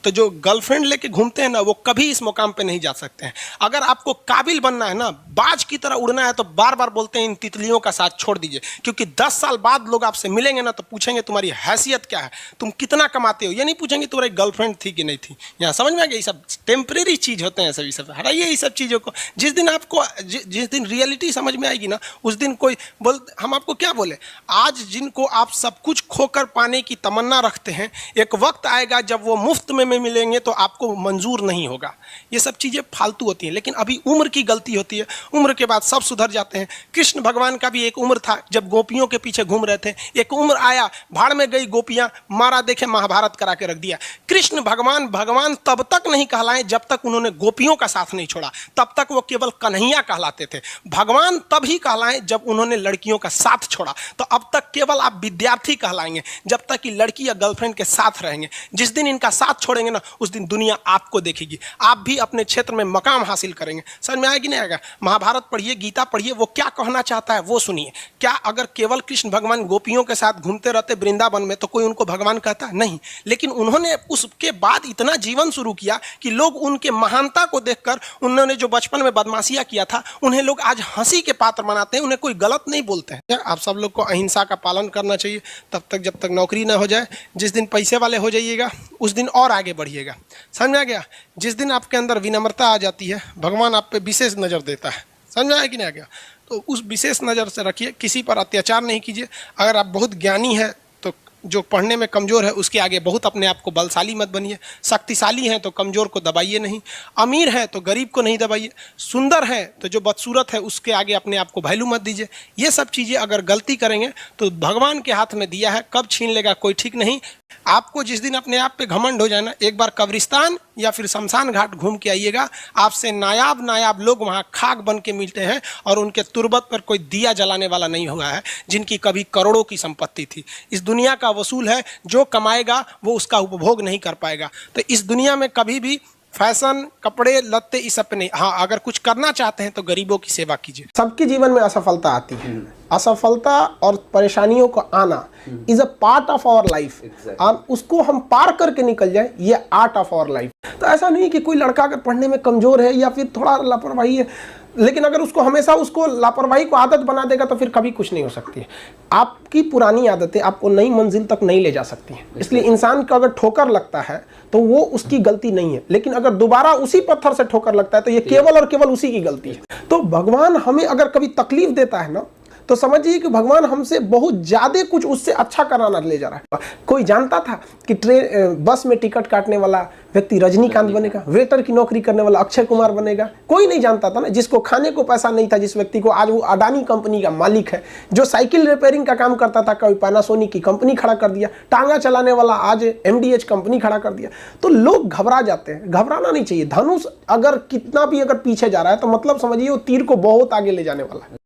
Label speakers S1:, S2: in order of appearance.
S1: तो जो गर्लफ्रेंड लेके घूमते हैं ना, वो कभी इस मुकाम पे नहीं जा सकते हैं। अगर आपको काबिल बनना है ना, बाज की तरह उड़ना है, तो बार बार बोलते हैं इन तितलियों का साथ छोड़ दीजिए, क्योंकि 10 साल बाद लोग आपसे मिलेंगे ना, तो पूछेंगे तुम्हारी हैसियत क्या है, तुम कितना कमाते हो। ये नहीं पूछेंगे तुम्हारी गर्लफ्रेंड थी कि नहीं थी। यहाँ समझ में आ गया, ये सब टेम्परेरी चीज होते हैं, सभी सब हटाइए ये सब चीज़ों को। जिस दिन आपको जिस दिन रियलिटी समझ में आएगी ना, उस दिन कोई हम आपको क्या बोले, आज जिनको आप सब कुछ खोकर पाने की तमन्ना रखते हैं, एक वक्त आएगा जब वो मुफ्त में मिलेंगे तो आपको मंजूर नहीं होगा। ये सब चीज़ें फालतू होती हैं, लेकिन अभी उम्र की गलती होती है, उम्र के बाद सब सुधर जाते हैं। कृष्ण भगवान का भी एक उम्र था जब गोपियों के पीछे घूम रहे थे, एक उम्र आया भाड़ में गई गोपियां, मारा देखे महाभारत करा के रख दिया। कृष्ण भगवान भगवान तब तक नहीं कहलाए जब तक उन्होंने गोपियों का साथ नहीं छोड़ा, तब तक वो केवल कन्हैया कहलाते थे। भगवान तभी कहलाए जब उन्होंने लड़कियों का साथ छोड़ा। तो अब तक केवल आप विद्यार्थी कहलाएंगे जब तक कि लड़की या गर्लफ्रेंड के साथ रहेंगे। जिस दिन इनका साथ छोड़ेंगे ना, उस दिन दुनिया आपको देखेगी, आप भी अपने क्षेत्र में मकाम हासिल करेंगे। समझ में आएगी नहीं आएगा? महाभारत पढ़िए, गीता पढ़िए, वो क्या कहना चाहता है वो सुनिए। क्या अगर केवल कृष्ण भगवान गोपियों के साथ घूमते रहते वृंदावन में तो कोई उनको भगवान कहता? नहीं। लेकिन उन्होंने उसके बाद इतना जीवन शुरू किया कि लोग उनके महानता को देखकर, उन्होंने जो बचपन में बदमाशियां किया था, उन्हें लोग आज हंसी के पात्र बनाते हैं, उन्हें कोई गलत नहीं बोलते हैं। आप सब लोग को अहिंसा का पालन करना चाहिए तब तक जब तक नौकरी ना हो जाए। जिस दिन पैसे वाले हो जाइएगा उस दिन और आगे बढ़िएगा। समझ में आ गया? जिस दिन आपके अंदर विनम्रता आ जाती है, भगवान आप पे विशेष नज़र देता है। समझ में आया कि नहीं आ गया? तो उस विशेष नज़र से रखिए, किसी पर अत्याचार नहीं कीजिए। अगर आप बहुत ज्ञानी है तो जो पढ़ने में कमज़ोर है उसके आगे बहुत अपने आप को बलशाली मत बनिए। शक्तिशाली हैं तो कमज़ोर को दबाइए नहीं, अमीर है तो गरीब को नहीं दबाइए, सुंदर है तो जो बदसूरत है उसके आगे अपने आप को वैल्यू मत दीजिए। ये सब चीज़ें अगर गलती करेंगे तो भगवान के हाथ में दिया है, कब छीन लेगा कोई ठीक नहीं। आपको जिस दिन अपने आप पे घमंड हो जाए ना, एक बार कब्रिस्तान या फिर शमशान घाट घूम के आइएगा, आपसे नायाब नायाब लोग वहाँ खाक बन के मिलते हैं और उनके तुरबत पर कोई दिया जलाने वाला नहीं हुआ है, जिनकी कभी करोड़ों की संपत्ति थी। इस दुनिया का वसूल है, जो कमाएगा वो उसका उपभोग नहीं कर पाएगा। तो इस दुनिया में कभी भी फैशन, कपड़े लत्ते इस सब पे नहीं। हाँ, अगर कुछ करना चाहते हैं तो गरीबों की सेवा कीजिए। सबके जीवन में असफलता आती है, असफलता और परेशानियों को आना is a part of our life. और उसको हम पार करके निकल जाए, ये आर्ट ऑफ आवर लाइफ। तो ऐसा नहीं कि कोई लड़का अगर पढ़ने में कमजोर है या फिर थोड़ा लापरवाही है, लेकिन अगर उसको हमेशा उसको लापरवाही को आदत बना देगा तो फिर कभी कुछ नहीं हो सकती है। आपकी पुरानी आदतें आपको नई मंजिल तक नहीं ले जा सकती हैं। इसलिए इंसान को अगर ठोकर लगता है तो वो उसकी गलती नहीं है, लेकिन अगर दोबारा उसी पत्थर से ठोकर लगता है तो ये केवल और केवल उसी की गलती है। तो भगवान हमें अगर कभी तकलीफ देता है ना, तो समझिए कि भगवान हमसे बहुत ज्यादा कुछ उससे अच्छा कराना ले जा रहा है। कोई जानता था कि बस में टिकट काटने वाला व्यक्ति रजनीकांत बनेगा, वेटर की नौकरी करने वाला अक्षय कुमार बनेगा? कोई नहीं जानता था ना। जिसको खाने को पैसा नहीं था, जिस व्यक्ति को, आज वो अडानी कंपनी का मालिक है। जो साइकिल रिपेयरिंग का काम करता था, कभी पैनासोनिक की कंपनी खड़ा कर दिया। टांगा चलाने वाला आज MDH कंपनी खड़ा कर दिया। तो लोग घबरा जाते हैं, घबराना नहीं चाहिए। धनुष अगर कितना भी अगर पीछे जा रहा है तो मतलब समझिए वो तीर को बहुत आगे ले जाने वाला है।